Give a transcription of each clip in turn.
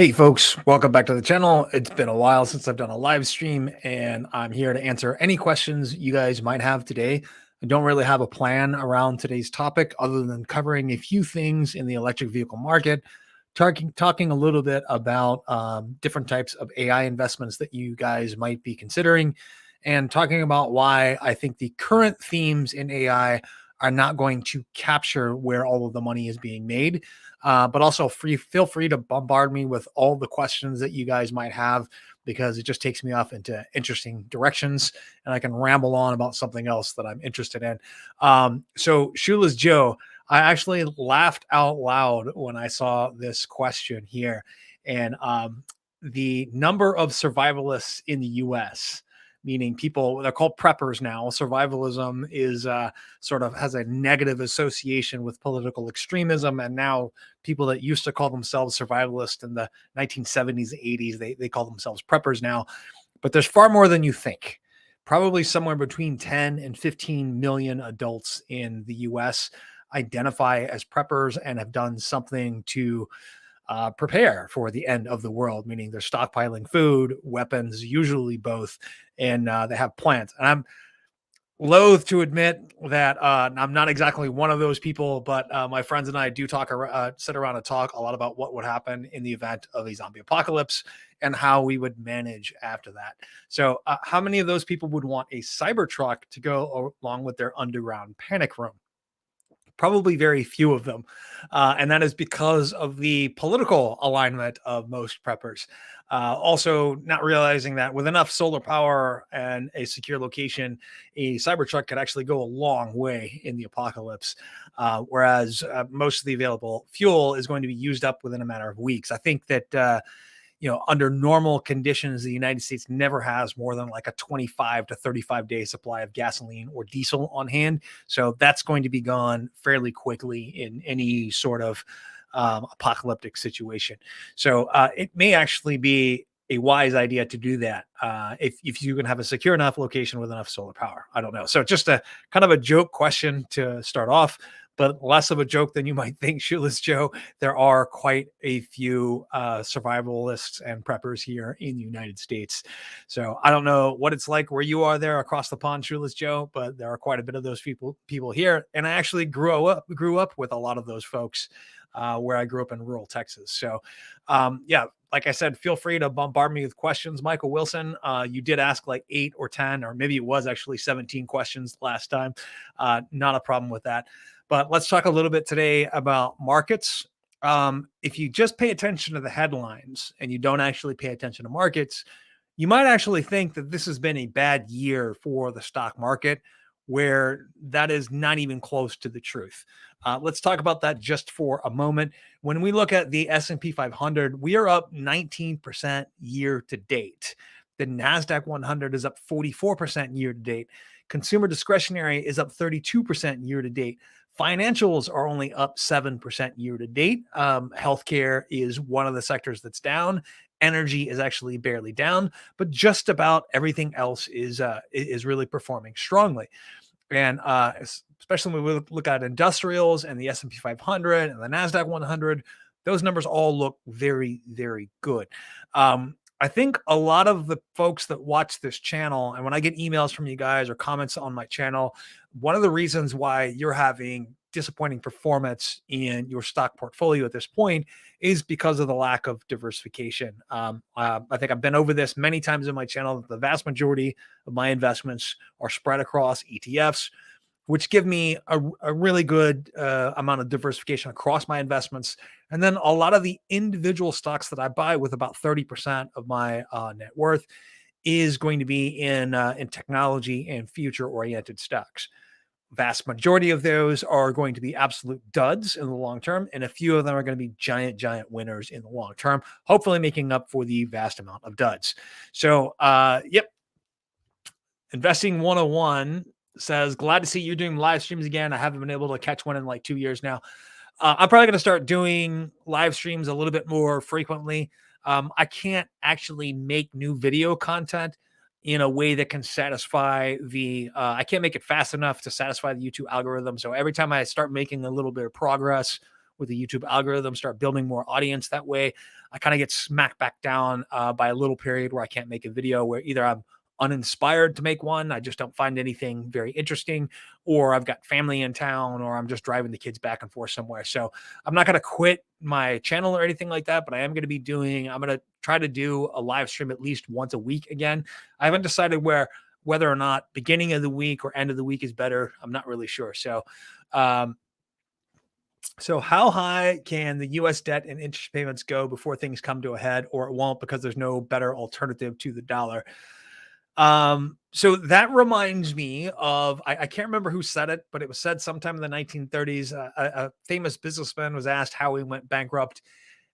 Hey folks, welcome back to the channel. It's been a while since I've done a live stream, and I'm here to answer any questions you guys might have today. I don't really have a plan around today's topic other than covering a few things in the electric vehicle market, talking a little bit about different types of AI investments that you guys might be considering, and talking about why I think the current themes in AI are not going to capture where all of the money is being made. But also feel free to bombard me with all the questions that you guys might have, because it just takes me off into interesting directions and I can ramble on about something else that I'm interested in. So Shoeless Joe, I actually laughed out loud when I saw this question here. And the number of survivalists in the US, meaning people, they're called preppers now. Survivalism is sort of has a negative association with political extremism. And now people that used to call themselves survivalists in the 1970s, 80s, they call themselves preppers now. But there's far more than you think. Probably somewhere between 10 and 15 million adults in the US identify as preppers and have done something to prepare for the end of the world, meaning they're stockpiling food, weapons, usually both, and they have plans. And I'm loath to admit that I'm not exactly one of those people, but my friends and I do sit around and talk a lot about what would happen in the event of a zombie apocalypse and how we would manage after that. So, how many of those people would want a Cybertruck to go along with their underground panic room? Probably very few of them. And that is because of the political alignment of most preppers. Also, not realizing that with enough solar power and a secure location, a Cybertruck could actually go a long way in the apocalypse. Whereas most of the available fuel is going to be used up within a matter of weeks. I think that under normal conditions, the United States never has more than like a 25 to 35-day supply of gasoline or diesel on hand. So that's going to be gone fairly quickly in any sort of apocalyptic situation. So it may actually be a wise idea to do that if you can have a secure enough location with enough solar power. I don't know. So just a kind of a joke question to start off, but less of a joke than you might think, Shoeless Joe. There are quite a few survivalists and preppers here in the United States. So I don't know what it's like where you are there across the pond, Shoeless Joe, but there are quite a bit of those people here. And I actually grew up with a lot of those folks where I grew up in rural Texas. So yeah, like I said, feel free to bombard me with questions. Michael Wilson, you did ask like 8 or 10, or maybe it was actually 17 questions last time. Not a problem with that. But let's talk a little bit today about markets. If you just pay attention to the headlines and you don't actually pay attention to markets, you might actually think that this has been a bad year for the stock market, where that is not even close to the truth. Let's talk about that just for a moment. When we look at the S&P 500, we are up 19% year to date. The NASDAQ 100 is up 44% year to date. Consumer discretionary is up 32% year to date. Financials are only up 7% year to date. Healthcare is one of the sectors that's down. Energy is actually barely down, but just about everything else is really performing strongly. And especially when we look at industrials and the S&P 500 and the NASDAQ 100, those numbers all look very, very good. I think a lot of the folks that watch this channel, and when I get emails from you guys or comments on my channel, one of the reasons why you're having disappointing performance in your stock portfolio at this point is because of the lack of diversification. I think I've been over this many times in my channel. The vast majority of my investments are spread across ETFs, which give me a really good amount of diversification across my investments. And then a lot of the individual stocks that I buy, with about 30% of my net worth, is going to be in technology and future-oriented stocks. Vast majority of those are going to be absolute duds in the long term, and a few of them are going to be giant winners in the long term, hopefully making up for the vast amount of duds. So, yep. Investing 101 says, glad to see you doing live streams again. I haven't been able to catch one in like 2 years now. I'm probably going to start doing live streams a little bit more frequently. I can't actually make new video content in a way that can satisfy I can't make it fast enough to satisfy the YouTube algorithm. So every time I start making a little bit of progress with the YouTube algorithm, start building more audience that way. I kind of get smacked back down by a little period where I can't make a video, where either I'm uninspired to make one, I just don't find anything very interesting, or I've got family in town, or I'm just driving the kids back and forth somewhere. So I'm not going to quit my channel or anything like that, but I'm going to try to do a live stream at least once a week again. I haven't decided whether or not beginning of the week or end of the week is better. I'm not really sure. Um, so how high can the US debt and interest payments go before things come to a head, or it won't because there's no better alternative to the dollar? So that reminds me of, I can't remember who said it, but it was said sometime in the 1930s. A famous businessman was asked how he went bankrupt,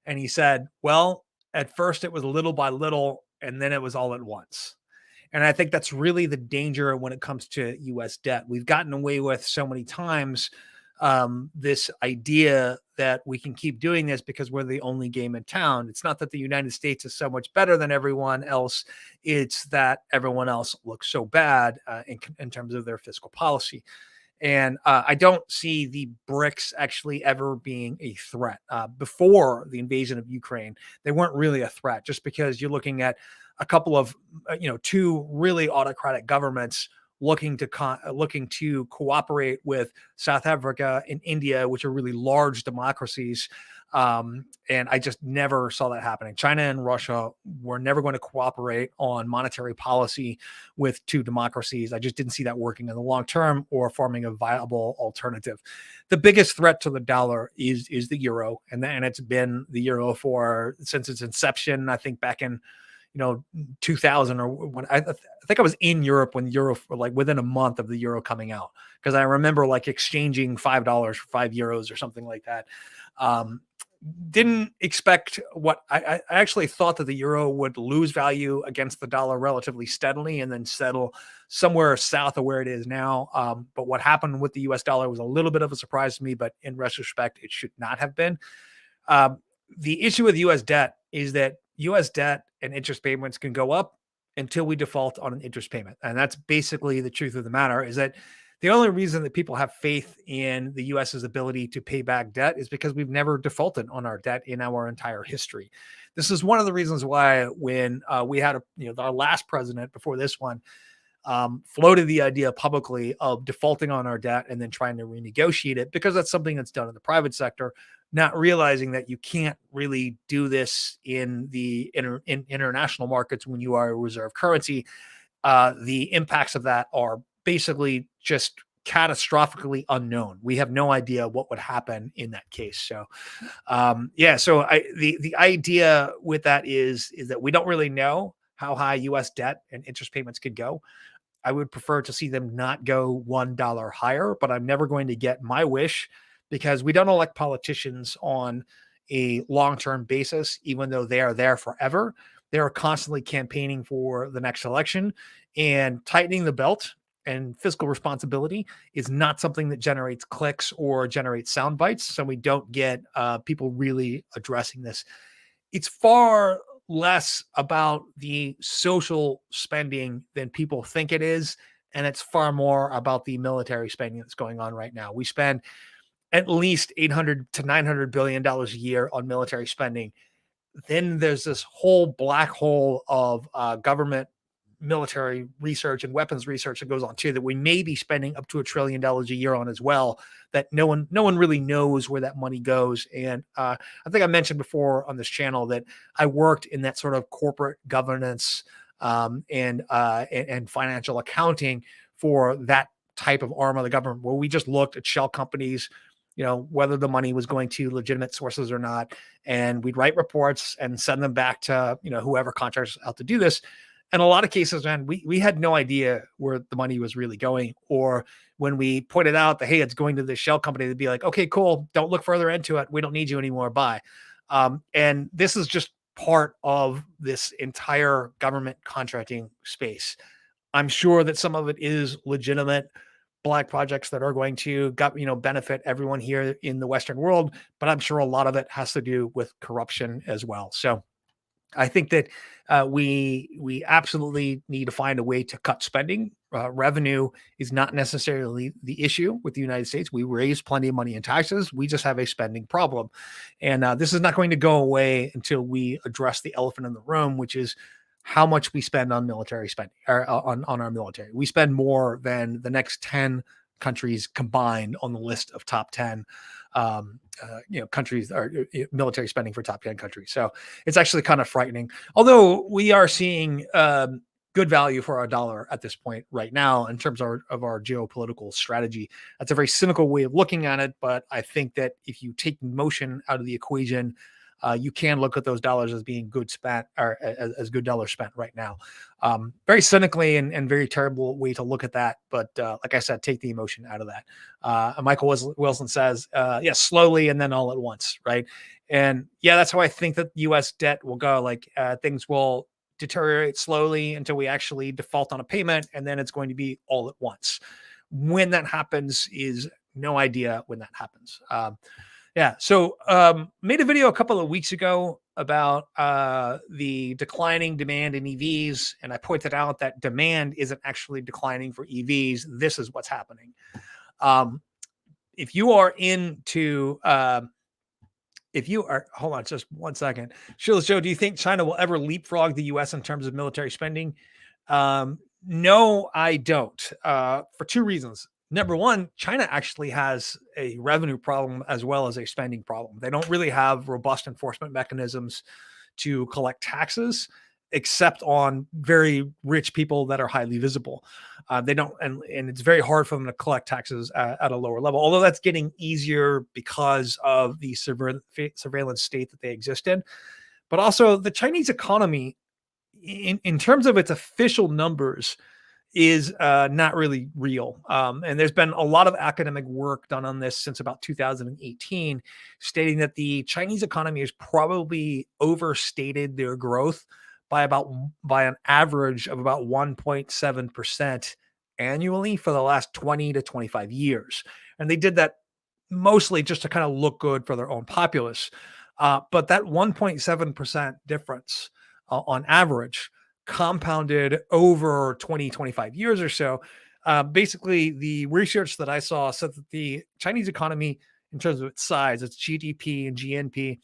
and he said, well, at first it was little by little, and then it was all at once. And I think that's really the danger when it comes to US debt. We've gotten away with so many times this idea that we can keep doing this because we're the only game in town. It's not that the United States is so much better than everyone else. It's that everyone else looks so bad in terms of their fiscal policy. And I don't see the BRICS actually ever being a threat. Before the invasion of Ukraine, they weren't really a threat, just because you're looking at a couple of, two really autocratic governments looking to cooperate with South Africa and India, which are really large democracies. And I just never saw that happening. China and Russia were never going to cooperate on monetary policy with two democracies. I just didn't see that working in the long term or forming a viable alternative. The biggest threat to the dollar is the euro, and it's been the euro since its inception. I think back in 2000, or when I think I was in Europe when euro, like within a month of the euro coming out, because I remember like exchanging $5 for €5 or something like that. Didn't expect what I actually thought that the euro would lose value against the dollar relatively steadily and then settle somewhere south of where it is now. But what happened with the US dollar was a little bit of a surprise to me, but in retrospect, it should not have been. The issue with US debt is that US debt and interest payments can go up until we default on an interest payment. And that's basically the truth of the matter, is that the only reason that people have faith in the US's ability to pay back debt is because we've never defaulted on our debt in our entire history. This is one of the reasons why when we had our last president before this one floated the idea publicly of defaulting on our debt and then trying to renegotiate it, because that's something that's done in the private sector, not realizing that you can't really do this in the international markets when you are a reserve currency. The impacts of that are basically just catastrophically unknown. We have no idea what would happen in that case. So, the idea with that is that we don't really know how high U.S. debt and interest payments could go. I would prefer to see them not go $1 higher, but I'm never going to get my wish, because we don't elect politicians on a long-term basis, even though they are there forever. They are constantly campaigning for the next election, and tightening the belt and fiscal responsibility is not something that generates clicks or generates sound bites. So we don't get people really addressing this. It's far less about the social spending than people think it is. And it's far more about the military spending that's going on right now. We spend at least $800 to $900 billion a year on military spending. Then there's this whole black hole of government military research and weapons research that goes on too, that we may be spending up to $1 trillion a year on as well, that no one really knows where that money goes. And I think I mentioned before on this channel that I worked in that sort of corporate governance and financial accounting for that type of arm of the government, where we just looked at shell companies, whether the money was going to legitimate sources or not. And we'd write reports and send them back to, whoever contracts out to do this. In a lot of cases, man, we had no idea where the money was really going. Or when we pointed out that, hey, it's going to this shell company, they'd be like, okay, cool. Don't look further into it. We don't need you anymore. Bye. And this is just part of this entire government contracting space. I'm sure that some of it is legitimate black projects that are going to benefit everyone here in the Western world, but I'm sure a lot of it has to do with corruption as well. So I think that we absolutely need to find a way to cut spending. Revenue is not necessarily the issue with the United States. We raise plenty of money in taxes. We just have a spending problem, and this is not going to go away until we address the elephant in the room, which is how much we spend on military spending or on our military. We spend more than the next 10 countries combined on the list of top 10 countries or military spending for top 10 countries. So it's actually kind of frightening. Although we are seeing good value for our dollar at this point right now in terms of our geopolitical strategy. That's a very cynical way of looking at it, but I think that if you take emotion out of the equation, you can look at those dollars as being good spent or as good dollars spent right now. Very cynically and very terrible way to look at that. But like I said, take the emotion out of that. Michael Wilson says, yes, slowly and then all at once. Right. And yeah, that's how I think that US debt will go. Like things will deteriorate slowly until we actually default on a payment. And then it's going to be all at once. When that happens is no idea when that happens. Yeah. So made a video a couple of weeks ago about the declining demand in EVs. And I pointed out that demand isn't actually declining for EVs. This is what's happening. If you are into, hold on just 1 second. Sheila Joe, do you think China will ever leapfrog the US in terms of military spending? No, I don't, for two reasons. Number one, China actually has a revenue problem as well as a spending problem. They don't really have robust enforcement mechanisms to collect taxes, except on very rich people that are highly visible. They don't, and it's very hard for them to collect taxes at a lower level, although that's getting easier because of the surveillance state that they exist in. But also the Chinese economy, in terms of its official numbers, is not really real. And there's been a lot of academic work done on this since about 2018, stating that the Chinese economy has probably overstated their growth by an average of about 1.7% annually for the last 20 to 25 years. And they did that mostly just to kind of look good for their own populace. But that 1.7% difference on average compounded over 20, 25 years or so. Basically, the research that I saw said that the Chinese economy, in terms of its size, its GDP and GNP,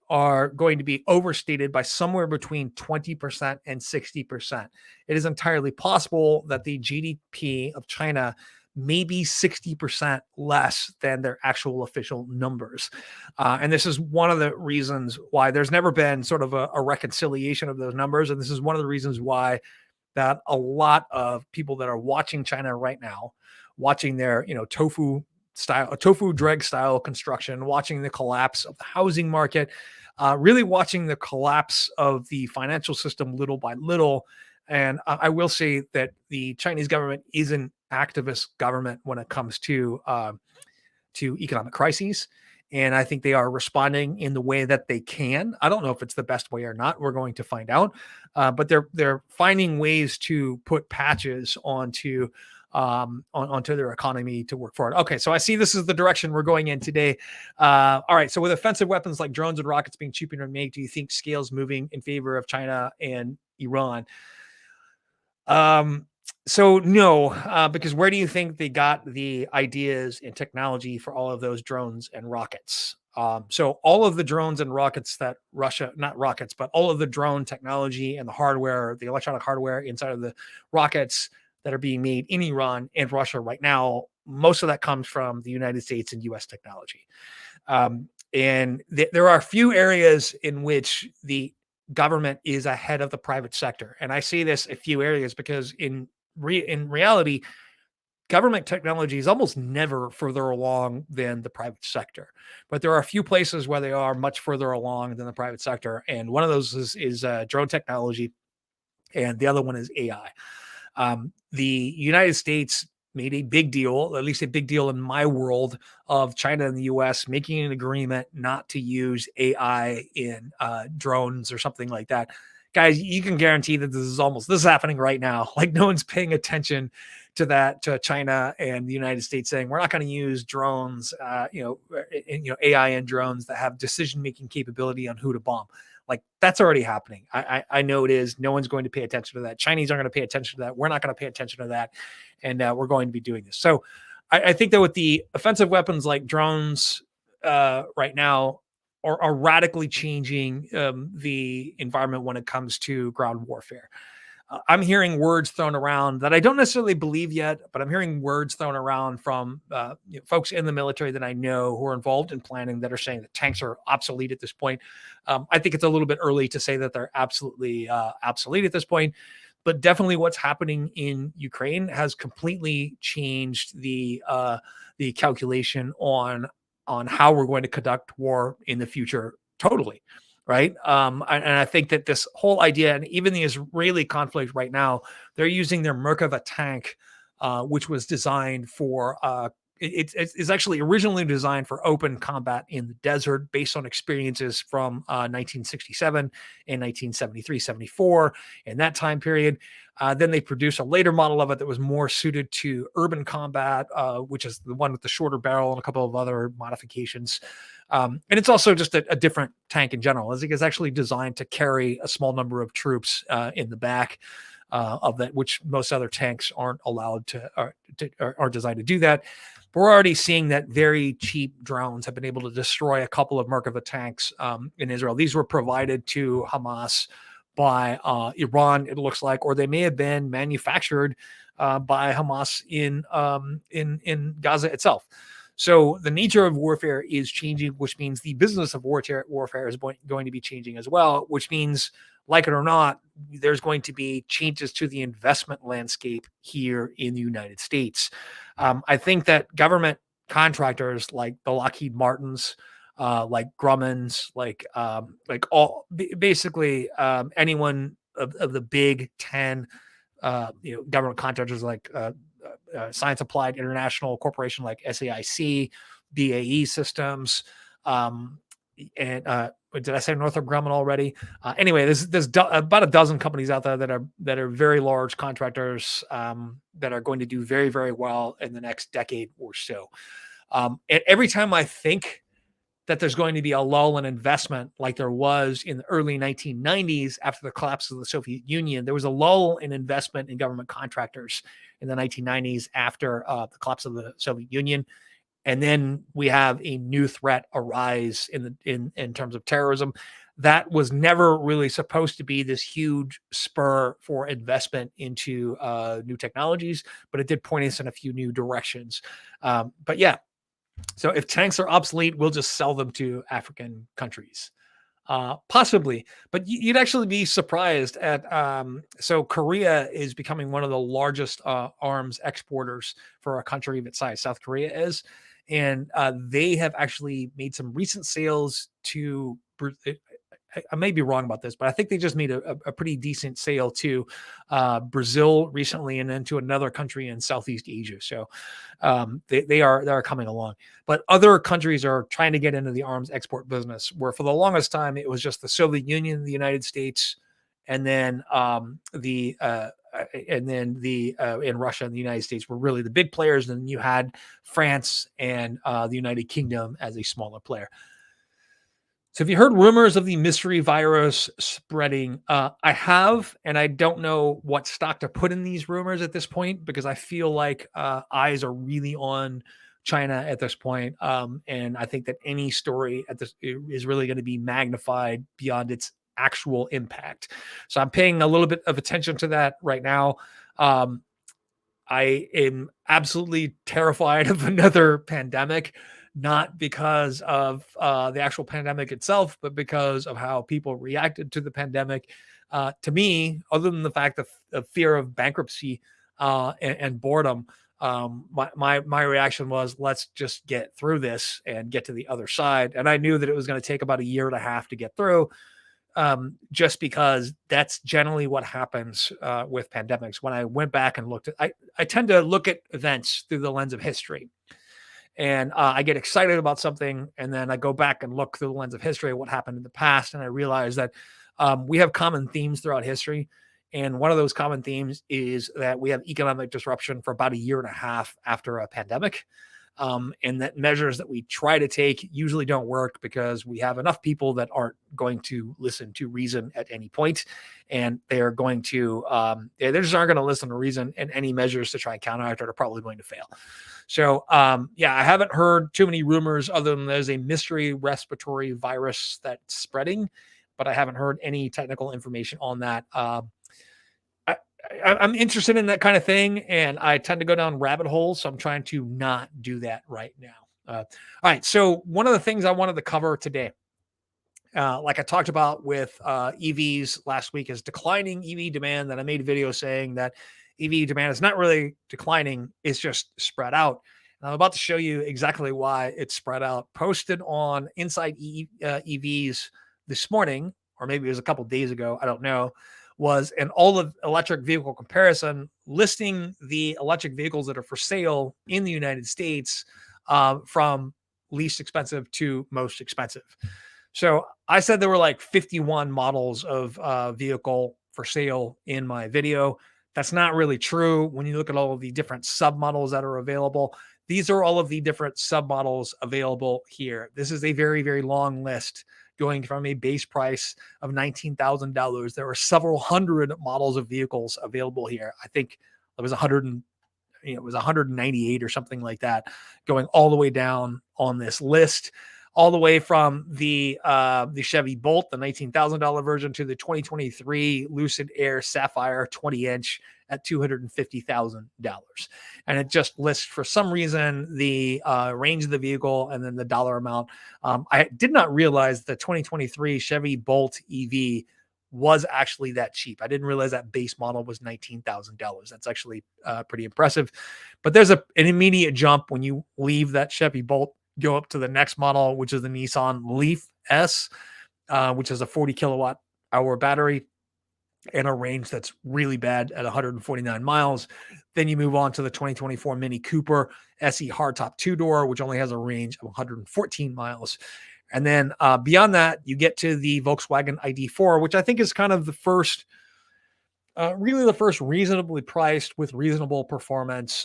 are going to be overstated by somewhere between 20% and 60%. It is entirely possible that the GDP of China may be 60% less than their actual official numbers. And this is one of the reasons why there's never been sort of a reconciliation of those numbers. And this is one of the reasons why that a lot of people that are watching China right now, watching their, tofu dreg style construction, watching the collapse of the housing market, really watching the collapse of the financial system little by little. And I will say that the Chinese government is an activist government when it comes to economic crises. And I think they are responding in the way that they can. I don't know if it's the best way or not. We're going to find out. But they're finding ways to put patches onto their economy to work for it. Okay, so I see this is the direction we're going in today. All right, so with offensive weapons like drones and rockets being cheaper to make, do you think scales moving in favor of China and Iran? So no, because where do you think they got the ideas and technology for all of those drones and rockets? So all of the drones and rockets that Russia, not rockets, but all of the drone technology and the hardware, the electronic hardware inside of the rockets that are being made in Iran and Russia right now, most of that comes from the United States and US technology. And there are a few areas in which the government is ahead of the private sector. And I say this a few areas because in reality, government technology is almost never further along than the private sector. But there are a few places where they are much further along than the private sector. And one of those is drone technology. And the other one is AI. The United States made a big deal, at least a big deal in my world, of China and the US making an agreement not to use AI in drones or something like that. guys, you can guarantee that this is happening right now. Like no one's paying attention to that, to China and the United States saying we're not going to use drones, AI and drones that have decision making capability on who to bomb. Like that's already happening. I know it is. No one's going to pay attention to that. Chinese aren't going to pay attention to that. We're not going to pay attention to that, and we're going to be doing this. So I think that with the offensive weapons like drones right now are radically changing the environment when it comes to ground warfare. I'm hearing words thrown around that I don't necessarily believe yet, but I'm hearing words thrown around from folks in the military that I know who are involved in planning that are saying that tanks are obsolete at this point. I think it's a little bit early to say that they're absolutely obsolete at this point, but definitely what's happening in Ukraine has completely changed the calculation on how we're going to conduct war in the future. Totally. Right. And I think that this whole idea, and even the Israeli conflict right now, they're using their Merkava tank, which was designed for it's actually originally designed for open combat in the desert based on experiences from 1967 and 1973, 74 in that time period. Then they produced a later model of it that was more suited to urban combat, which is the one with the shorter barrel and a couple of other modifications. And it's also just a different tank in general. It's actually designed to carry a small number of troops in the back of that, which most other tanks aren't allowed to, are designed to do that. But we're already seeing that very cheap drones have been able to destroy a couple of Merkava tanks in Israel. These were provided to Hamas by Iran, it looks like, or they may have been manufactured by Hamas in Gaza itself. So the nature of warfare is changing, which means the business of warfare is going to be changing as well, which means, like it or not, there's going to be changes to the investment landscape here in the United States. I think that government contractors like the Lockheed Martins, like Grumman's, like basically anyone of the big 10 government contractors like Science Applied International Corporation like SAIC, BAE Systems, and did I say Northrop Grumman already? Anyway, there's about a dozen companies out there that are very large contractors that are going to do very, very well in the next decade or so. And every time I think that there's going to be a lull in investment like there was in the early 1990s after the collapse of the Soviet Union. There was a lull in investment in government contractors in the 1990s after the collapse of the Soviet Union. And then we have a new threat arise in terms of terrorism. That was never really supposed to be this huge spur for investment into new technologies, but it did point us in a few new directions. But yeah, so if tanks are obsolete, we'll just sell them to African countries. Possibly, but you'd actually be surprised at. So Korea is becoming one of the largest arms exporters for a country of its size. South Korea is, and they have actually made some recent sales to. I may be wrong about this, but I think they just made a pretty decent sale to Brazil recently, and then to another country in Southeast Asia. So they are coming along. But other countries are trying to get into the arms export business, where for the longest time it was just the Soviet Union, the United States, and then in Russia and the United States were really the big players. And then you had France and the United Kingdom as a smaller player. So have you heard rumors of the mystery virus spreading? I have, and I don't know what stock to put in these rumors at this point, because I feel like eyes are really on China at this point. And I think that any story at this is really going to be magnified beyond its actual impact. So I'm paying a little bit of attention to that right now. I am absolutely terrified of another pandemic, not because of the actual pandemic itself, but because of how people reacted to the pandemic. To me, other than the fact of fear of bankruptcy and boredom, my reaction was, let's just get through this and get to the other side. And I knew that it was going to take about a year and a half to get through. Just because that's generally what happens with pandemics. When I went back and looked at, I tend to look at events through the lens of history. And I get excited about something, and then I go back and look through the lens of history, what happened in the past, and I realize that we have common themes throughout history. And one of those common themes is that we have economic disruption for about a year and a half after a pandemic. And that measures that we try to take usually don't work because we have enough people that aren't going to listen to reason at any point, and they're going to they just aren't going to listen to reason, and any measures to try and counteract it are probably going to fail. So yeah, I haven't heard too many rumors other than there's a mystery respiratory virus that's spreading, but I haven't heard any technical information on that. I, I'm interested in that kind of thing, and I tend to go down rabbit holes, so I'm trying to not do that right now. All right, so one of the things I wanted to cover today, like I talked about with EVs last week, is declining EV demand. That I made a video saying that EV demand is not really declining; it's just spread out. And I'm about to show you exactly why it's spread out. Posted on Inside EVs this morning, or maybe it was a couple days ago. I don't know. Was an all of electric vehicle comparison listing the electric vehicles that are for sale in the United States from least expensive to most expensive. So I said there were like 51 models of vehicle for sale in my video. That's not really true. When you look at all of the different submodels that are available, these are all of the different submodels available here. This is a very, very long list going from a base price of $19,000. There are several hundred models of vehicles available here. I think it was 100 and it was 198 or something like that, going all the way down on this list, all the way from the Chevy Bolt, the $19,000 version, to the 2023 Lucid Air Sapphire 20-inch at $250,000. And it just lists, for some reason, the range of the vehicle and then the dollar amount. I did not realize the 2023 Chevy Bolt EV was actually that cheap. I didn't realize that base model was $19,000. That's actually pretty impressive. But there's an immediate jump when you leave that Chevy Bolt, go up to the next model, which is the Nissan Leaf S, which is a 40 kilowatt hour battery and a range that's really bad at 149 miles. Then you move on to the 2024 Mini Cooper SE hardtop two-door, which only has a range of 114 miles. And then beyond that, you get to the Volkswagen ID4, which I think is kind of the first, really the first reasonably priced with reasonable performance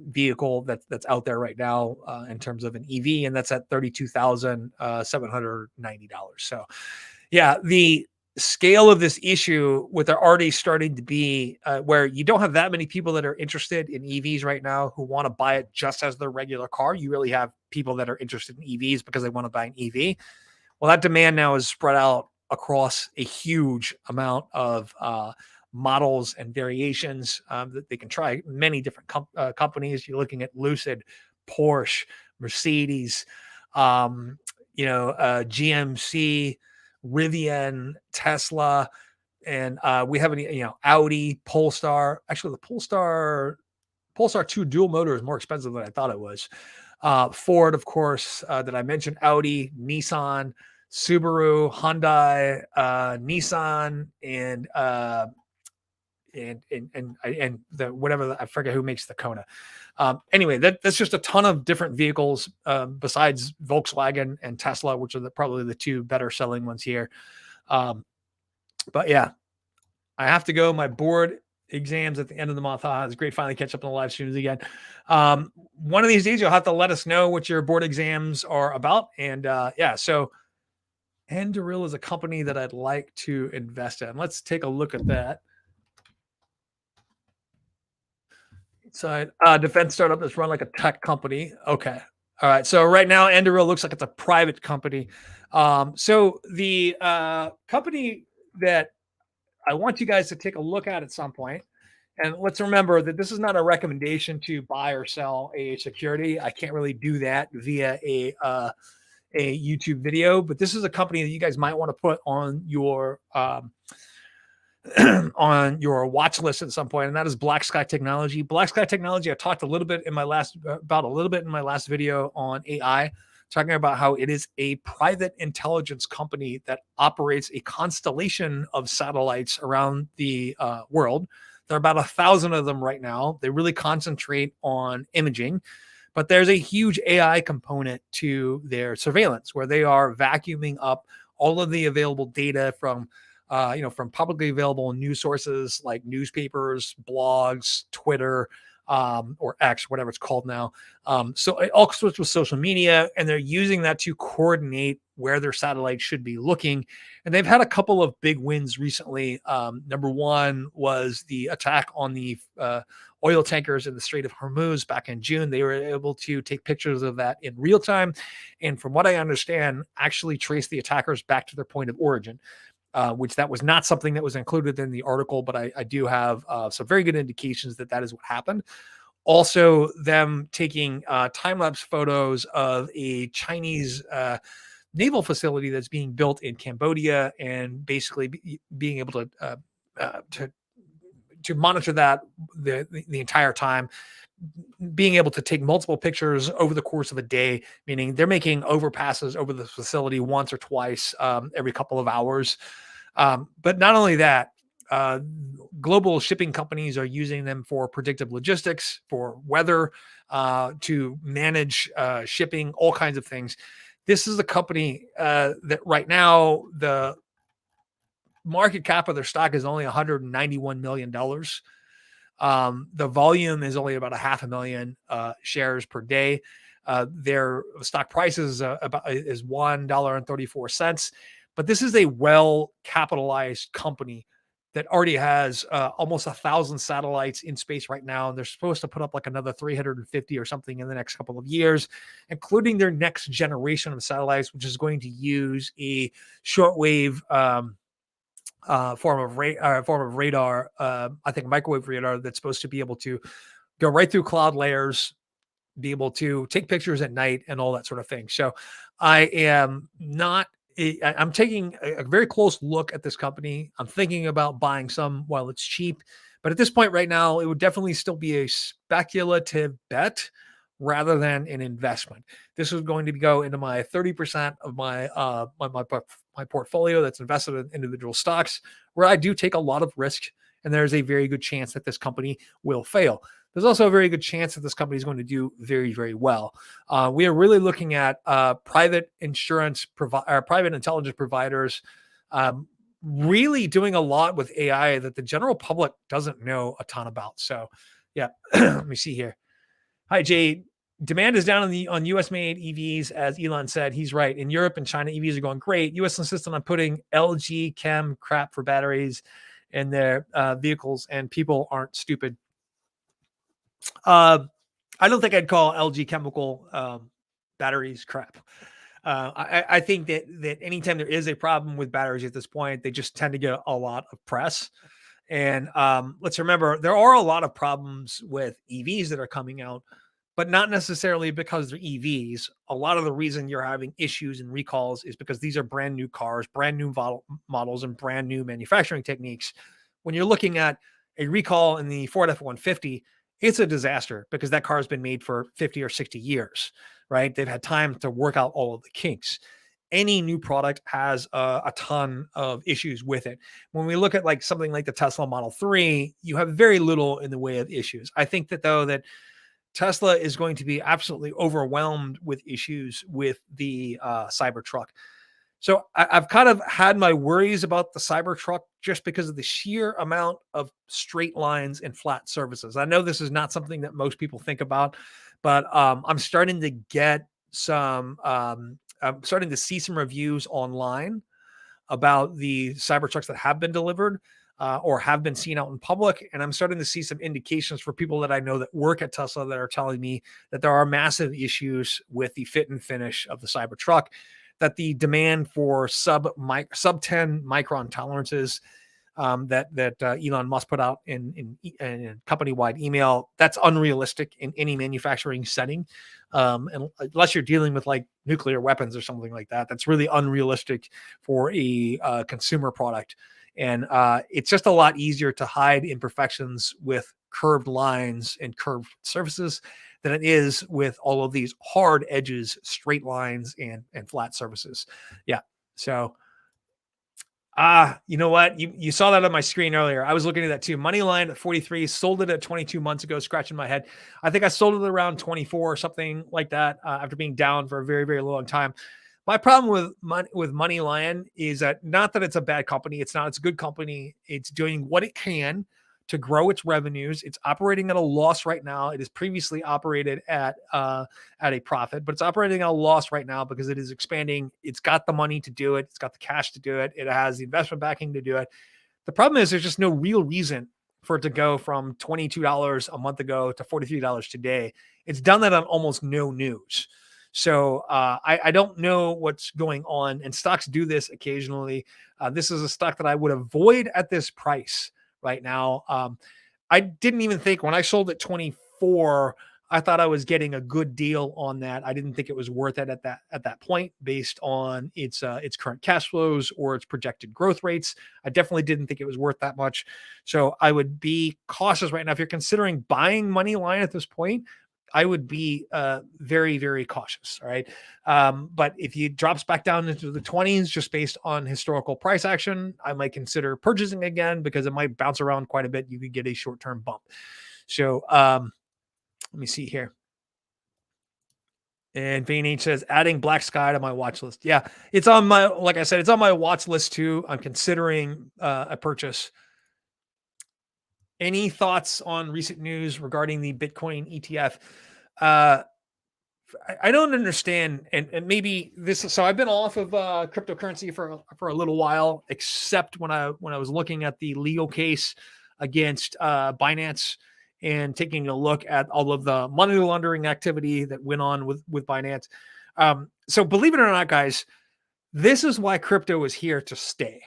vehicle that's out there right now in terms of an EV, and that's at $32,790. So yeah, the scale of this issue, with there already starting to be where you don't have that many people that are interested in EVs right now who want to buy it just as their regular car. You really have people that are interested in EVs because they want to buy an EV. Well, that demand now is spread out across a huge amount of models and variations that they can try. Many different companies. You're looking at Lucid, Porsche, Mercedes, GMC, Rivian, Tesla, and we have Audi, Polestar. Actually, the Polestar 2 dual motor is more expensive than I thought it was. Ford, of course, that I mentioned, Audi, Nissan, Subaru, Hyundai, Nissan, and the whatever, I forget who makes the Kona. Anyway, that's just a ton of different vehicles besides Volkswagen and Tesla, which are probably the two better selling ones here. But yeah, I have to go. My board exams at the end of the month. It's great finally catch up on the live streams again. One of these days, you'll have to let us know what your board exams are about. And yeah, so Anduril is a company that I'd like to invest in. Let's take a look at that. Side defense startup that's run like a tech company. Okay. All right. So right now, Anduril looks like it's a private company. So the company that I want you guys to take a look at some point, and let's remember that this is not a recommendation to buy or sell a security. I can't really do that via a YouTube video, but this is a company that you guys might want to put on your on your watch list at some point, and that is Black Sky Technology. Black Sky Technology, I talked a little bit in my last video on AI, talking about how it is a private intelligence company that operates a constellation of satellites around the world. There are about 1,000 of them right now. They really concentrate on imaging, but there's a huge AI component to their surveillance where they are vacuuming up all of the available data from from publicly available news sources like newspapers, blogs, Twitter, or X, whatever it's called now. So all sorts of social media, and they're using that to coordinate where their satellites should be looking. And they've had a couple of big wins recently. Number one was the attack on the oil tankers in the Strait of Hormuz back in June. They were able to take pictures of that in real time. And from what I understand, actually trace the attackers back to their point of origin. Which that was not something that was included in the article, but I do have some very good indications that that is what happened. Also, them taking time-lapse photos of a Chinese naval facility that's being built in Cambodia, and basically being able to monitor that the entire time, being able to take multiple pictures over the course of a day, meaning they're making overpasses over the facility once or twice every couple of hours. But not only that, global shipping companies are using them for predictive logistics, for weather, to manage shipping, all kinds of things. This is a company that right now the market cap of their stock is only $191 million. The volume is only about 500,000 shares per day. Their stock price is $1.34. But this is a well-capitalized company that already has almost 1,000 satellites in space right now. And they're supposed to put up like another 350 or something in the next couple of years, including their next generation of satellites, which is going to use a shortwave form of radar, I think microwave radar, that's supposed to be able to go right through cloud layers, be able to take pictures at night and all that sort of thing. So I'm taking a very close look at this company. I'm thinking about buying some while it's cheap, but at this point right now, it would definitely still be a speculative bet rather than an investment. This is going to go into my 30% of my portfolio that's invested in individual stocks, where I do take a lot of risk, and there's a very good chance that this company will fail. There's also a very good chance that this company is going to do very, very well. We are really looking at private intelligence providers really doing a lot with AI that the general public doesn't know a ton about. So, yeah, let me see here. Hi, Jade. Demand is down on U.S. made EVs, as Elon said. He's right. In Europe and China, EVs are going great. U.S. insistent on putting LG Chem crap for batteries in their vehicles, and people aren't stupid. I don't think I'd call LG Chemical batteries crap. I think that anytime there is a problem with batteries at this point, they just tend to get a lot of press. And let's remember, there are a lot of problems with EVs that are coming out, but not necessarily because they're EVs. A lot of the reason you're having issues and recalls is because these are brand new cars, brand new models, and brand new manufacturing techniques. When you're looking at a recall in the Ford F-150, it's a disaster because that car has been made for 50 or 60 years, right? They've had time to work out all of the kinks. Any new product has a ton of issues with it. When we look at like something like the Tesla Model 3, you have very little in the way of issues. I think that though that Tesla is going to be absolutely overwhelmed with issues with the Cybertruck. So I've kind of had my worries about the Cybertruck just because of the sheer amount of straight lines and flat surfaces. I know this is not something that most people think about, but I'm starting to get some, I'm starting to see some reviews online about the Cybertrucks that have been delivered or have been seen out in public. And I'm starting to see some indications for people that I know that work at Tesla that are telling me that there are massive issues with the fit and finish of the Cybertruck, that the demand for sub 10 micron tolerances that Elon Musk put out in company-wide email, that's unrealistic in any manufacturing setting. And unless you're dealing with like nuclear weapons or something like that, that's really unrealistic for a consumer product. And it's just a lot easier to hide imperfections with curved lines and curved surfaces than it is with all of these hard edges, straight lines, and flat surfaces. Yeah. So You know what? You saw that on my screen earlier. I was looking at that too. Moneyline at 43, sold it at 22 months ago, scratching my head. I think I sold it around 24 or something like that after being down for a very, very long time. My problem with Moneyline is that not that it's a bad company. It's not. It's a good company. It's doing what it can to grow its revenues. It's operating at a loss right now. It has previously operated at a profit, but it's operating at a loss right now because it is expanding. It's got the money to do it. It's got the cash to do it. It has the investment backing to do it. The problem is there's just no real reason for it to go from $22 a month ago to $43 today. It's done that on almost no news. So I don't know what's going on, and stocks do this occasionally. This is a stock that I would avoid at this price right now. I didn't even think when I sold at 24, I thought I was getting a good deal on that. I didn't think it was worth it at that point based on its current cash flows or its projected growth rates. I definitely didn't think it was worth that much. So I would be cautious right now. If you're considering buying Moneyline at this point, I would be very, very cautious. All right. But if it drops back down into the 20s, just based on historical price action, I might consider purchasing again because it might bounce around quite a bit. You could get a short term bump. So let me see here. And Vane H says, adding Black Sky to my watch list. Yeah, it's on my, like I said, it's on my watch list too. I'm considering a purchase. Any thoughts on recent news regarding the Bitcoin ETF? I don't understand, and maybe this. So I've been off of cryptocurrency for a little while, except when I was looking at the legal case against Binance and taking a look at all of the money laundering activity that went on with Binance. So believe it or not, guys, this is why crypto is here to stay.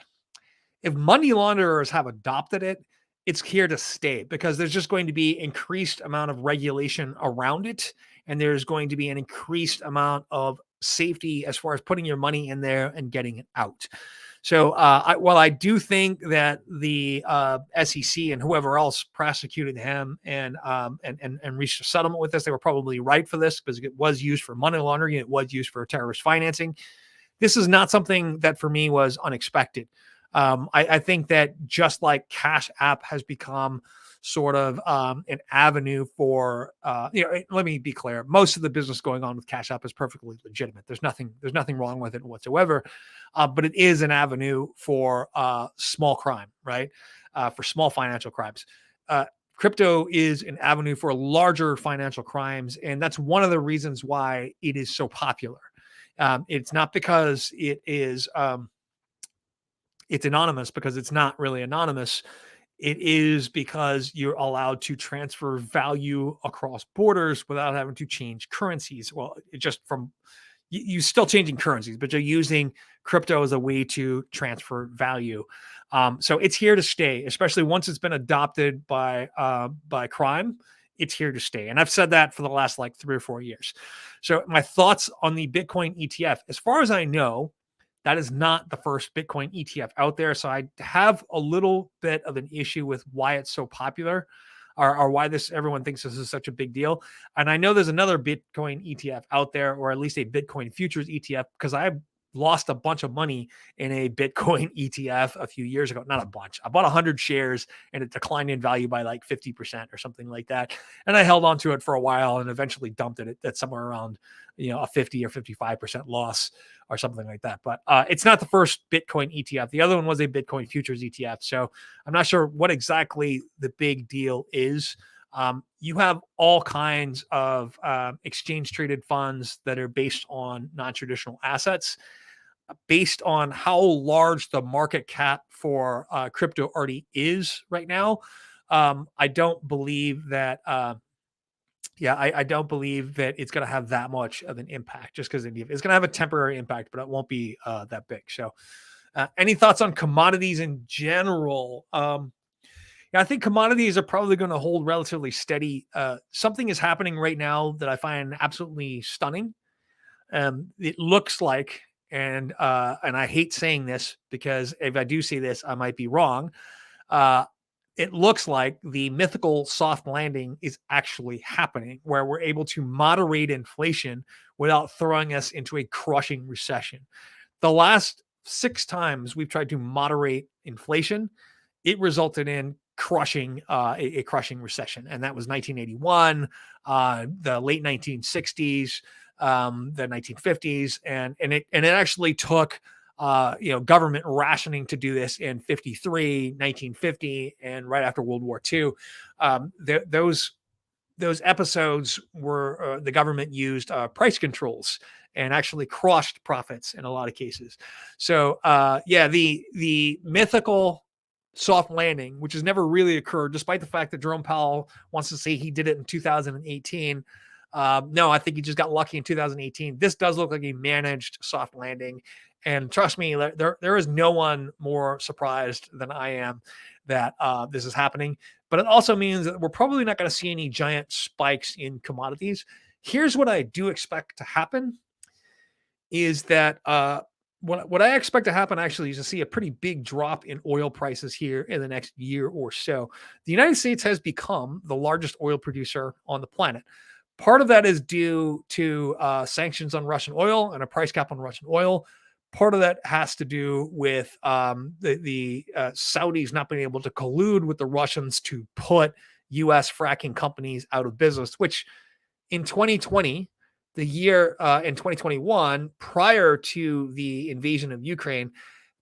If money launderers have adopted it, it's here to stay because there's just going to be increased amount of regulation around it, and there's going to be an increased amount of safety as far as putting your money in there and getting it out. So while I do think that the SEC and whoever else prosecuted him and reached a settlement with this, they were probably right for this because it was used for money laundering, it was used for terrorist financing. This is not something that for me was unexpected. I think that just like Cash App has become sort of an avenue for, let me be clear. Most of the business going on with Cash App is perfectly legitimate. There's nothing wrong with it whatsoever. But it is an avenue for small crime, right? For small financial crimes. Crypto is an avenue for larger financial crimes. And that's one of the reasons why it is so popular. It's not because it's anonymous, because it's not really anonymous. It is because you're allowed to transfer value across borders without having to change currencies. Well, it just from you still changing currencies, but you're using crypto as a way to transfer value. So it's here to stay, especially once it's been adopted by crime. It's here to stay. And I've said that for the last like 3 or 4 years. So my thoughts on the Bitcoin ETF, as far as I know, that is not the first Bitcoin ETF out there. So I have a little bit of an issue with why it's so popular or why everyone thinks this is such a big deal. And I know there's another Bitcoin ETF out there, or at least a Bitcoin futures ETF, because I lost a bunch of money in a Bitcoin ETF a few years ago. Not a bunch. I bought 100 shares and it declined in value by like 50% or something like that. And I held on to it for a while and eventually dumped it at somewhere around, a 50 or 55% loss or something like that. But it's not the first Bitcoin ETF. The other one was a Bitcoin futures ETF. So I'm not sure what exactly the big deal is. You have all kinds of exchange traded funds that are based on non-traditional assets. Based on how large the market cap for crypto already is right now, I don't believe that. I don't believe that it's going to have that much of an impact. Just because it's going to have a temporary impact, but it won't be that big. So, any thoughts on commodities in general? I think commodities are probably going to hold relatively steady. Something is happening right now that I find absolutely stunning. It looks like, and I hate saying this because if I do say this, I might be wrong. It looks like the mythical soft landing is actually happening, where we're able to moderate inflation without throwing us into a crushing recession. The last 6 times we've tried to moderate inflation, it resulted in crushing a crushing recession, and that was 1981, the late 1960s, the 1950s, and it actually took government rationing to do this in 53, 1950, and right after World War II. Those episodes were the government used price controls and actually crushed profits in a lot of cases. So the mythical soft landing, which has never really occurred, despite the fact that Jerome Powell wants to say he did it in 2018. No, I think he just got lucky in 2018. This does look like a managed soft landing. And trust me, there is no one more surprised than I am that this is happening. But it also means that we're probably not going to see any giant spikes in commodities. Here's what I do expect to happen is that what I expect to happen actually is to see a pretty big drop in oil prices here in the next year or so. The United States has become the largest oil producer on the planet. Part of that is due to sanctions on Russian oil and a price cap on Russian oil. Part of that has to do with the Saudis not being able to collude with the Russians to put U.S. fracking companies out of business, which in 2020, the year in 2021, prior to the invasion of Ukraine,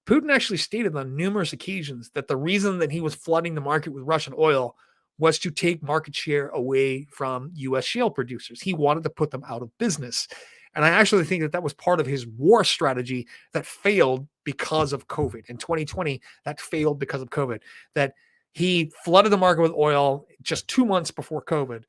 Putin actually stated on numerous occasions that the reason that he was flooding the market with Russian oil was to take market share away from U.S. shale producers. He wanted to put them out of business. And I actually think that that was part of his war strategy that failed because of COVID. In 2020, that failed because of COVID, that he flooded the market with oil just 2 months before COVID.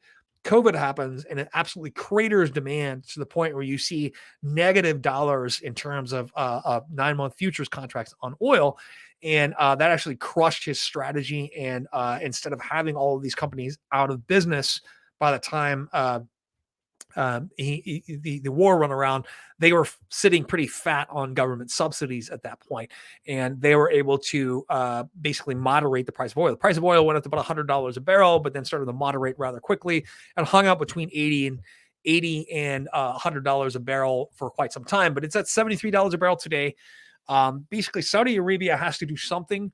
COVID happens and it absolutely craters demand to the point where you see negative dollars in terms of 9-month futures contracts on oil. And that actually crushed his strategy. And instead of having all of these companies out of business by the time the war run around, they were sitting pretty fat on government subsidies at that point, and they were able to basically moderate the price of oil. The price of oil went up to about $100 a barrel, but then started to moderate rather quickly and hung out between 80 and $100 a barrel for quite some time. But it's at $73 a barrel today. Basically, Saudi Arabia has to do something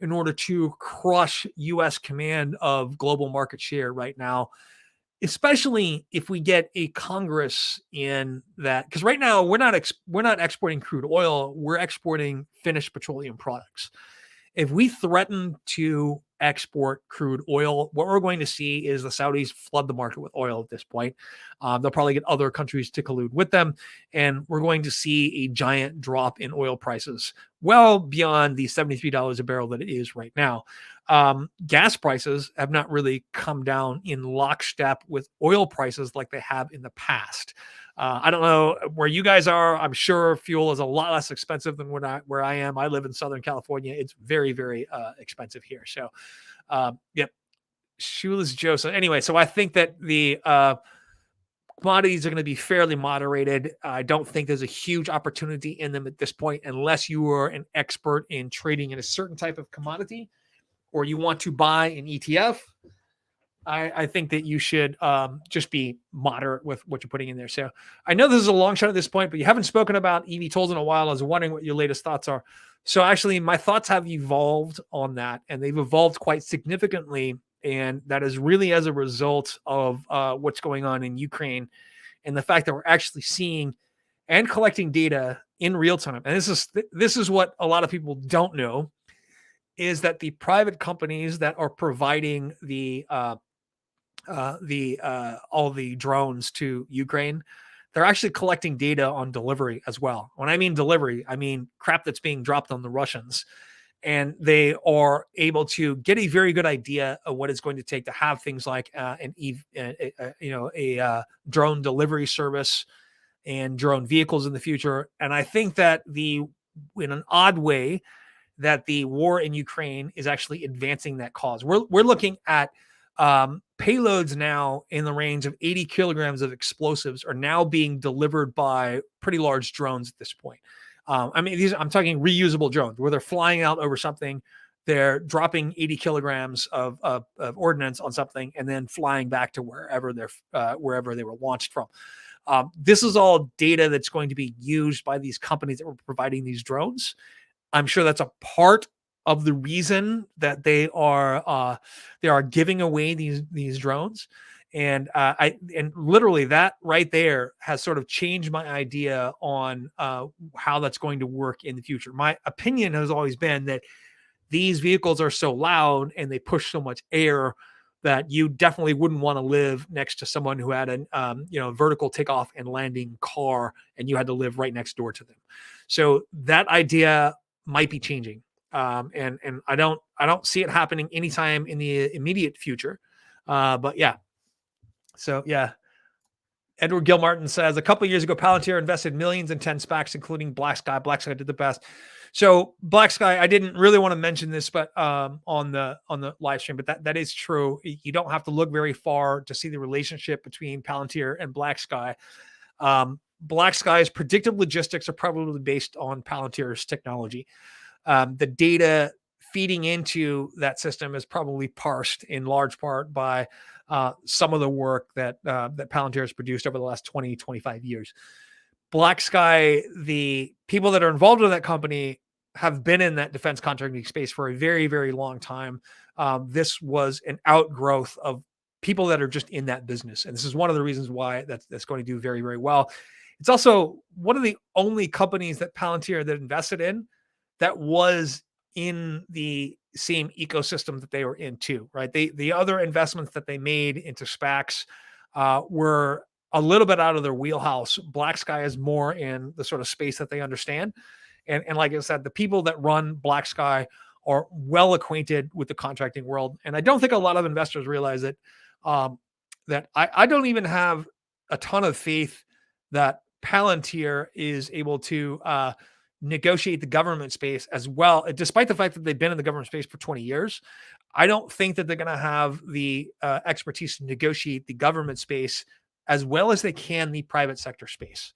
in order to crush U.S. command of global market share right now, especially if we get a Congress in that, because right now we're not exporting crude oil, we're exporting finished petroleum products. If we threaten to export crude oil, what we're going to see is the Saudis flood the market with oil at this point. They'll probably get other countries to collude with them, and we're going to see a giant drop in oil prices, well beyond the $73 a barrel that it is right now. Gas prices have not really come down in lockstep with oil prices like they have in the past. I don't know where you guys are. I'm sure fuel is a lot less expensive than where I am. I live in Southern California. It's very, very expensive here. So, yep. Shoeless Joe. So anyway, so I think that the commodities are going to be fairly moderated. I don't think there's a huge opportunity in them at this point, unless you are an expert in trading in a certain type of commodity or you want to buy an ETF. I think that you should just be moderate with what you're putting in there. So I know this is a long shot at this point, but you haven't spoken about EV tolls in a while. I was wondering what your latest thoughts are. So actually, my thoughts have evolved on that, and they've evolved quite significantly. And that is really as a result of what's going on in Ukraine and the fact that we're actually seeing and collecting data in real time. And this is what a lot of people don't know, is that the private companies that are providing all the drones to Ukraine, they're actually collecting data on delivery as well. When I mean delivery, I mean crap that's being dropped on the Russians, and they are able to get a very good idea of what it's going to take to have things like a drone delivery service and drone vehicles in the future. And I think that in an odd way, that the war in Ukraine is actually advancing that cause. We're looking at payloads now in the range of 80 kilograms of explosives are now being delivered by pretty large drones at this point. I'm talking reusable drones where they're flying out over something, they're dropping 80 kilograms of ordnance on something, and then flying back to wherever they were launched from. This is all data that's going to be used by these companies that were providing these drones. I'm sure that's a part of the reason that they are giving away these drones. And and literally that right there has sort of changed my idea on how that's going to work in the future. My opinion has always been that these vehicles are so loud and they push so much air that you definitely wouldn't want to live next to someone who had an vertical takeoff and landing car and you had to live right next door to them. So that idea might be changing, and I don't see it happening anytime in the immediate future. But yeah, so yeah, Edward Gilmartin says a couple of years ago, Palantir invested millions in 10 SPACs, including Black Sky. Black Sky did the best. So Black Sky, I didn't really want to mention this, but on the live stream, but that is true. You don't have to look very far to see the relationship between Palantir and Black Sky. Black Sky's predictive logistics are probably based on Palantir's technology. The data feeding into that system is probably parsed in large part by some of the work that Palantir has produced over the last 20, 25 years. Black Sky, the people that are involved in that company have been in that defense contracting space for a very, very long time. This was an outgrowth of people that are just in that business. And this is one of the reasons why that's going to do very, very well. It's also one of the only companies that Palantir that invested in that was in the same ecosystem that they were in too, right? The other investments that they made into SPACs were a little bit out of their wheelhouse. Black Sky is more in the sort of space that they understand. And like I said, the people that run Black Sky are well acquainted with the contracting world. And I don't think a lot of investors realize that I don't even have a ton of faith that Palantir is able to negotiate the government space as well, despite the fact that they've been in the government space for 20 years. I don't think that they're going to have the expertise to negotiate the government space as well as they can the private sector space.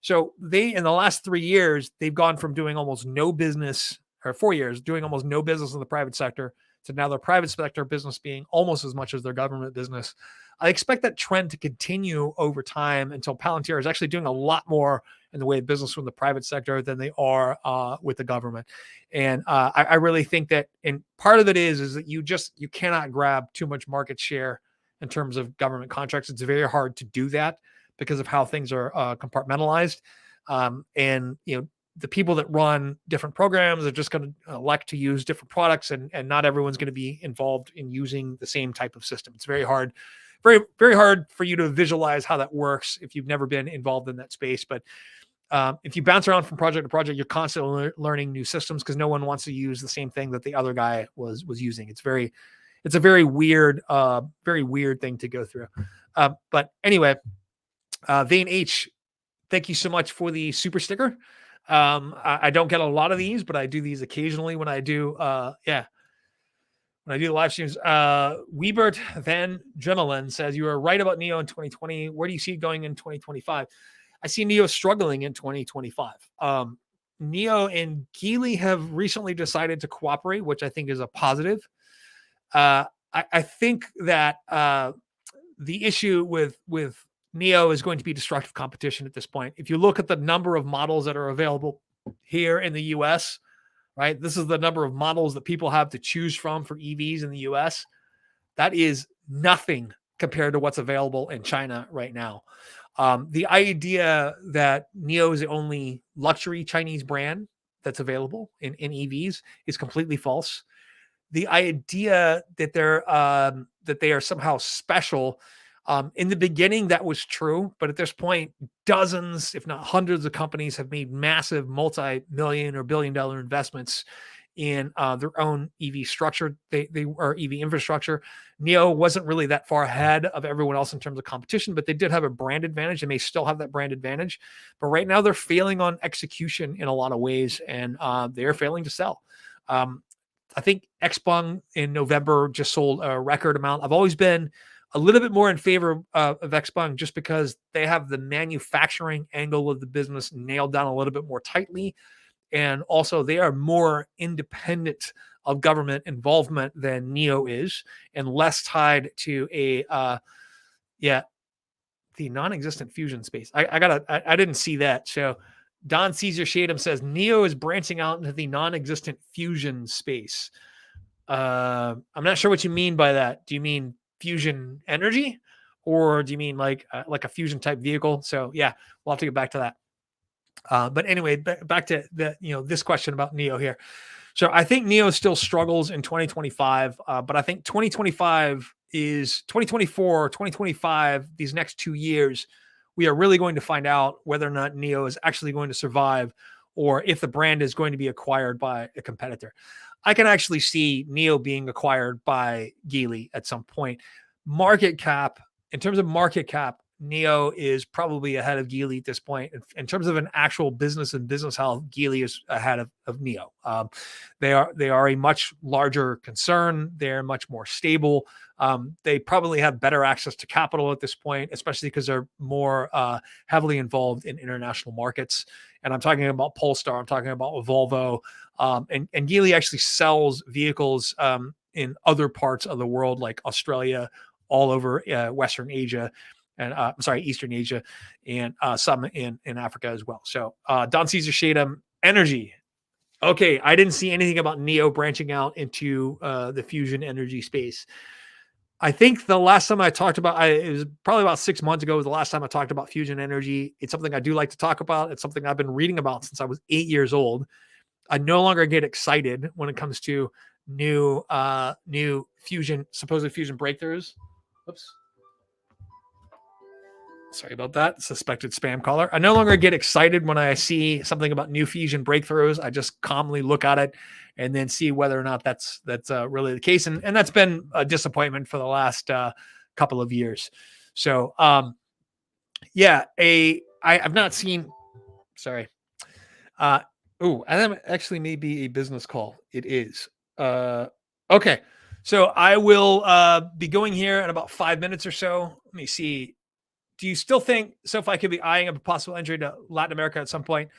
So they, in the last 3 years, they've gone from doing almost no business, or 4 years, doing almost no business in the private sector, to now their private sector business being almost as much as their government business. I expect that trend to continue over time until Palantir is actually doing a lot more in the way of business from the private sector than they are with the government. And I really think that, and part of it is that you cannot grab too much market share in terms of government contracts. It's very hard to do that because of how things are compartmentalized. And, the people that run different programs are just going to elect to use different products, and not everyone's going to be involved in using the same type of system. It's very hard, very, very hard for you to visualize how that works if you've never been involved in that space. But if you bounce around from project to project, you're constantly learning new systems because no one wants to use the same thing that the other guy was using. It's a very weird thing to go through. But anyway, Vane H, thank you so much for the super sticker. I don't get a lot of these, but I do these occasionally when I do, when I do the live streams. Wiebert Van Dremelen says, you are right about NEO in 2020. Where do you see it going in 2025? I see NEO struggling in 2025. NEO and Geely have recently decided to cooperate, which I think is a positive. I think that the issue with NEO is going to be destructive competition at this point. If you look at the number of models that are available here in the US, right? This is the number of models that people have to choose from for EVs in the US. That is nothing compared to what's available in China right now. The idea that NEO is the only luxury Chinese brand that's available in EVs is completely false. The idea that they are somehow special, in the beginning, that was true, but at this point, dozens, if not hundreds of companies have made massive multi-million or billion-dollar investments in their own EV structure, they are EV infrastructure. NEO wasn't really that far ahead of everyone else in terms of competition, but they did have a brand advantage. They may still have that brand advantage, but right now they're failing on execution in a lot of ways, and they're failing to sell. I think XPeng in November just sold a record amount. I've always been a little bit more in favor of XPeng just because they have the manufacturing angle of the business nailed down a little bit more tightly. And also they are more independent of government involvement than NEO is, and less tied to a The non-existent fusion space. I didn't see that. So Don Caesar Shadem says Neo is branching out into the non-existent fusion space. I'm not sure what you mean by that. Do you mean fusion energy, or do you mean like a fusion type vehicle? So yeah, we'll have to get back to that. But anyway, back to the this question about Neo here. So I think Neo still struggles in 2025, but I think 2025 is 2024, 2025. These next 2 years, we are really going to find out whether or not Neo is actually going to survive, or if the brand is going to be acquired by a competitor. I can actually see Neo being acquired by Geely at some point. Market cap, in terms of market cap, Neo is probably ahead of Geely at this point. In terms of an actual business and business health, Geely is ahead of Neo. They are a much larger concern. They're much more stable. They probably have better access to capital at this point, especially because they're more heavily involved in international markets. And I'm talking about Polestar. I'm talking about Volvo. And Geely actually sells vehicles in other parts of the world, like Australia, all over Western Asia. And Eastern Asia, and some in Africa as well. So Don Caesar Shadem, energy. Okay, I didn't see anything about Neo branching out into the fusion energy space. I think the last time I talked about it was probably about 6 months ago. Was the last time I talked about fusion energy. It's something I do like to talk about. It's something I've been reading about since I was 8 years old. I no longer get excited when it comes to new fusion, supposed fusion breakthroughs. Oops. Sorry about that. Suspected spam caller. I no longer get excited when I see something about new fusion breakthroughs. I just calmly look at it and then see whether or not that's really the case. And that's been a disappointment for the last couple of years. So I've not seen. Sorry. And that actually may be a business call. It is. Okay. So I will be going here in about 5 minutes or so. Let me see. Do you still think SoFi could be eyeing up a possible entry to Latin America at some point?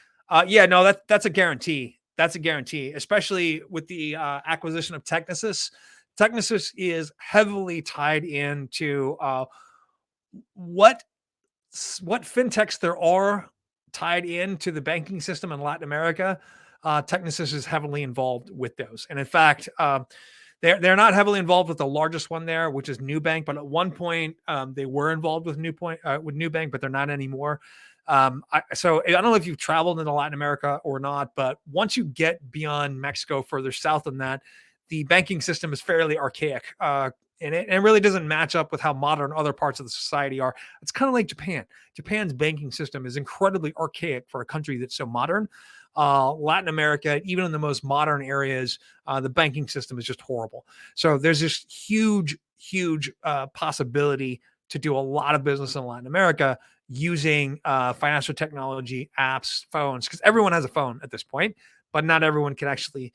Yeah, no, that's a guarantee. That's a guarantee, especially with the acquisition of Technisys. Technisys is heavily tied into what fintechs there are tied into the banking system in Latin America. Technisys is heavily involved with those, and in fact, they're not heavily involved with the largest one there, which is Nubank. But at one point, they were involved with Nubank, but they're not anymore. So I don't know if you've traveled into Latin America or not, but once you get beyond Mexico, further south than that, the banking system is fairly archaic. And it really doesn't match up with how modern other parts of the society are. It's kind of like Japan. Japan's banking system is incredibly archaic for a country that's so modern. Latin America, even in the most modern areas, the banking system is just horrible. So there's this huge possibility to do a lot of business in Latin America using financial technology, apps, phones, because everyone has a phone at this point, but not everyone can actually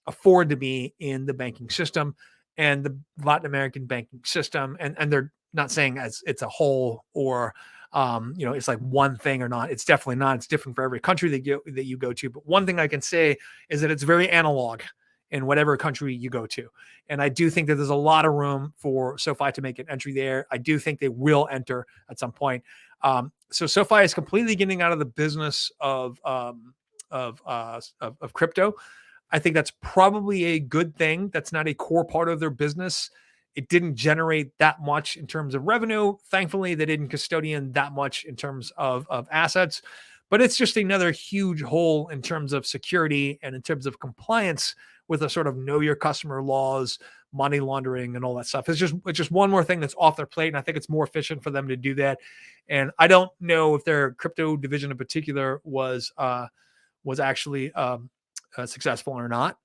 afford to be in the banking system. And the Latin American banking system, and they're not saying as it's a whole or it's like one thing or not. It's definitely not. It's different for every country that you go to. But one thing I can say is that it's very analog in whatever country you go to. And I do think that there's a lot of room for SoFi to make an entry there. I do think they will enter at some point. So SoFi is completely getting out of the business of crypto. I think that's probably a good thing. That's not a core part of their business. It didn't generate that much in terms of revenue. Thankfully, they didn't custodian that much in terms of assets. But it's just another huge hole in terms of security and in terms of compliance with a sort of know your customer laws, money laundering, and all that stuff. It's just one more thing that's off their plate, and I think it's more efficient for them to do that. And I don't know if their crypto division in particular was actually successful or not.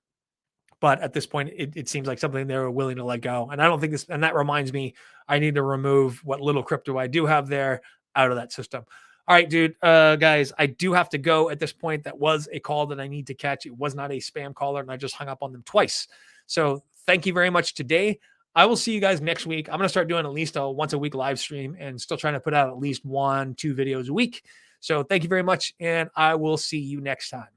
But at this point, it seems like something they were willing to let go. And I don't think this, and that reminds me, I need to remove what little crypto I do have there out of that system. All right, dude, guys, I do have to go at this point. That was a call that I need to catch. It was not a spam caller, and I just hung up on them twice. So thank you very much today. I will see you guys next week. I'm going to start doing at least a once a week live stream and still trying to put out at least 1-2 videos a week. So thank you very much, and I will see you next time.